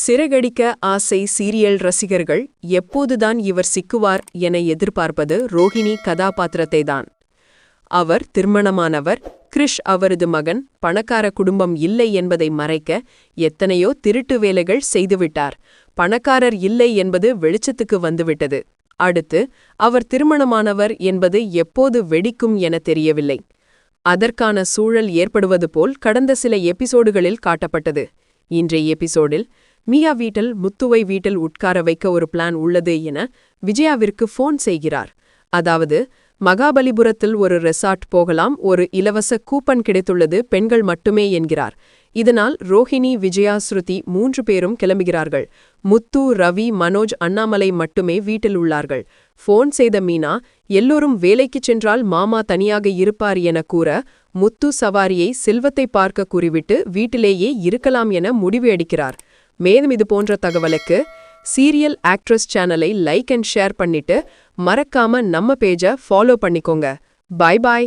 சிறகடிக்க ஆசை சீரியல் ரசிகர்கள் எப்போதுதான் இவர் சிக்குவார் என எதிர்பார்ப்பது ரோஹிணி கதாபாத்திரத்தை தான். அவர் திருமணமானவர், கிரிஷ் அவரது மகன், பணக்கார குடும்பம் இல்லை என்பதை மறைக்க எத்தனையோ திருட்டு வேலைகள் செய்துவிட்டார். பணக்காரர் இல்லை என்பது வெளிச்சத்துக்கு வந்துவிட்டது. அடுத்து அவர் திருமணமானவர் என்பது எப்போது வெடிக்கும் என தெரியவில்லை. அதற்கான சூழல் ஏற்படுவது போல் கடந்த சில எபிசோடுகளில் காட்டப்பட்டது. இன்றைய எபிசோடில் மியா வீட்டில் முத்துவை வீட்டில் உட்கார வைக்க ஒரு பிளான் உள்ளது என விஜயாவிற்கு ஃபோன் செய்கிறார். அதாவது மகாபலிபுரத்தில் ஒரு ரெசார்ட் போகலாம், ஒரு இலவச கூப்பன் கிடைத்துள்ளது, பெண்கள் மட்டுமே என்கிறார். இதனால் ரோஹிணி, விஜயா, ஸ்ருதி 3 பேரும் கிளம்புகிறார்கள். முத்து, ரவி, மனோஜ், அண்ணாமலை மட்டுமே வீட்டில் உள்ளார்கள். ஃபோன் செய்த மீனா எல்லோரும் வேலைக்குச் சென்றால் மாமா தனியாக இருப்பார் என கூற, முத்து சவாரியை செல்வத்தை பார்க்க கூறிவிட்டு வீட்டிலேயே இருக்கலாம் என முடிவு எடுக்கிறார். மேலும் இது போன்ற தகவலுக்கு சீரியல் ஆக்ட்ரஸ் சேனலை லைக் அண்ட் ஷேர் பண்ணிட்டு மறக்காம நம்ம பேஜை ஃபாலோ பண்ணிக்கோங்க. பாய் பாய்.